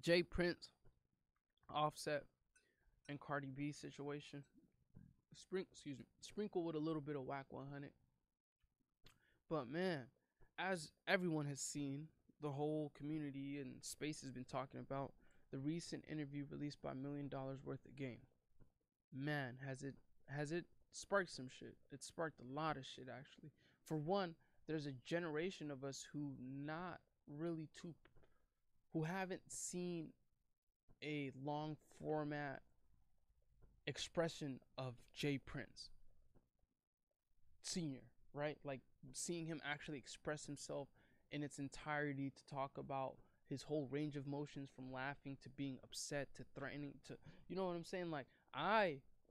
Jay Prince, Offset, and Cardi B situation. Sprinkle with a little bit of Whack 100. But man, as everyone has seen, the whole community and space has been talking about the recent interview released by $1 million worth of game. Man, has it sparked some shit. It sparked a lot of shit actually. For one, there's a generation of us who haven't seen a long format expression of Jay Prince Senior, right? Like seeing him actually express himself in its entirety to talk about his whole range of emotions from laughing to being upset to threatening to, you know what I'm saying? Like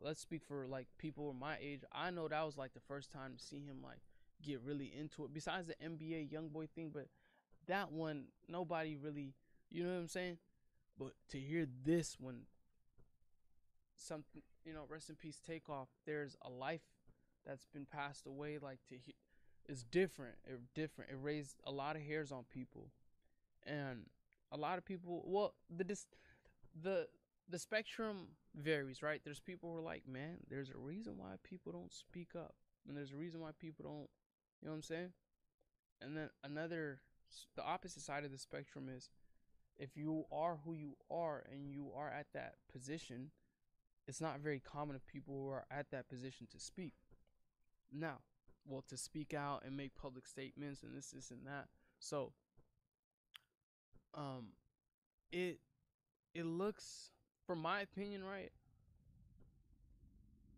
let's speak for like people my age. I know that was like the first time to see him like get really into it. Besides the NBA YoungBoy thing, but that one nobody really, you know what I'm saying? But to hear this one, something, rest in peace Takeoff, there's a life that's been passed away, like it's different. It raised a lot of hairs on people. And a lot of people, well, the spectrum varies, right? There's people who are like, man, there's a reason why people don't speak up, and there's a reason why people don't, you know what I'm saying? And then the opposite side of the spectrum is, if you are who you are and you are at that position, it's not very common of people who are at that position to speak. Now, well, to speak out and make public statements and this and that. So, it looks, from my opinion, right?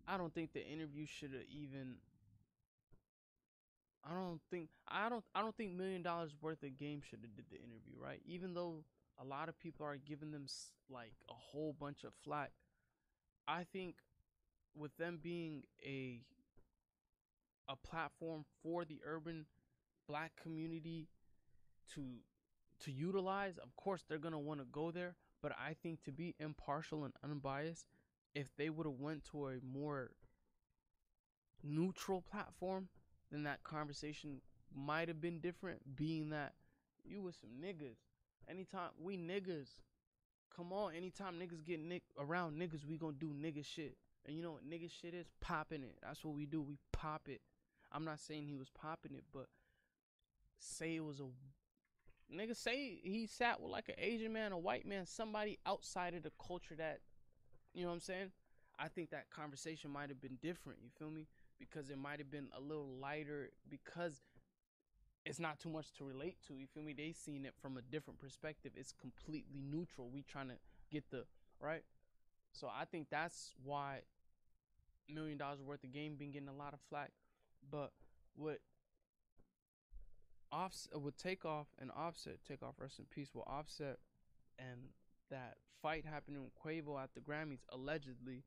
I don't think the interview should have even. I don't think $1 million worth of game should have did the interview, right? Even though a lot of people are giving them like a whole bunch of flack, I think with them being a platform for the urban black community to utilize, of course they're gonna want to go there. But I think to be impartial and unbiased, if they would have went to a more neutral platform, then that conversation might have been different. Being that you was some niggas, anytime we niggas, come on, anytime niggas get around niggas, we gonna do nigga shit. And you know what nigga shit is? Popping it. That's what we do. We pop it. I'm not saying he was popping it, but say it was a nigga, say he sat with like an Asian man, a white man, somebody outside of the culture that, you know what I'm saying? I think that conversation might have been different, you feel me? Because it might have been a little lighter, because it's not too much to relate to, you feel me? They seen it from a different perspective. It's completely neutral. We trying to get the right. So I think that's why $1 million worth of game been getting a lot of flack. But with Takeoff and Offset, Takeoff rest in peace, with Offset and that fight happening with Quavo at the Grammys allegedly,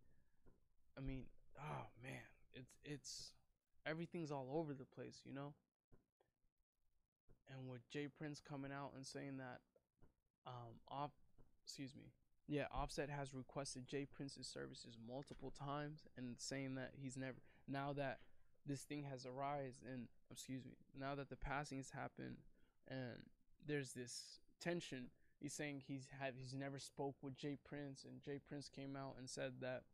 I mean, oh man, it's everything's all over the place, you know? And with Jay Prince coming out and saying that Offset has requested Jay Prince's services multiple times, and saying that he's never, now that this thing has arisen, and now that the passing has happened and there's this tension, he's saying he's never spoke with Jay Prince, and Jay Prince came out and said that,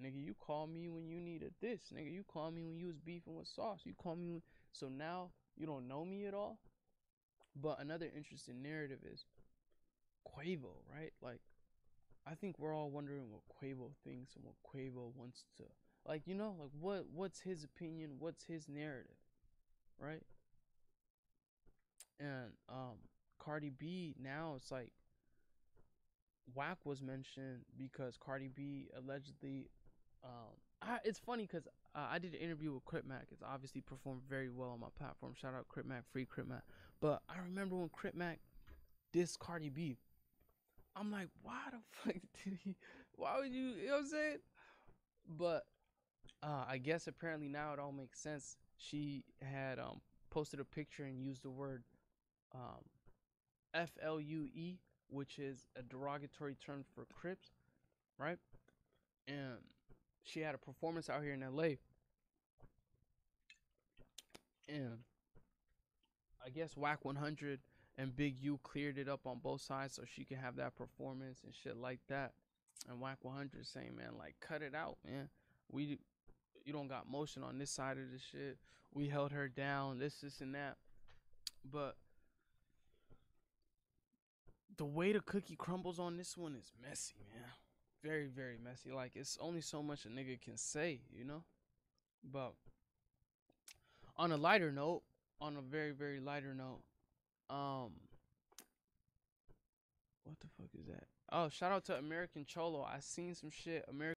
nigga, you call me when you needed this, nigga, you call me when you was beefing with Sauce, you call me when, so now you don't know me at all. But another interesting narrative is Quavo, right? Like, I think we're all wondering what Quavo thinks and what Quavo wants to, like, you know, like what's his opinion, what's his narrative, right? And Cardi B, now it's like Whack was mentioned because Cardi B allegedly, it's funny because I did an interview with Crip Mac. It's obviously performed very well on my platform. Shout out Crip Mac, free Crip Mac. But I remember when Crip Mac dissed Cardi B, I'm like, why the fuck did he? Why would you? You know what I'm saying? But I guess apparently now it all makes sense. She had posted a picture and used the word FLUE, which is a derogatory term for Crips, right? And she had a performance out here in LA, and I guess Whack 100 and Big U cleared it up on both sides so she can have that performance and shit like that. And Whack 100 saying, man, like, cut it out, man. You don't got motion on this side of the shit. We held her down, this, and that. But the way the cookie crumbles on this one is messy, man. Very, very messy. Like, it's only so much a nigga can say, you know? But on a lighter note, on a very, very lighter note, what the fuck is that? Oh, shout out to American Cholo. I seen some shit. American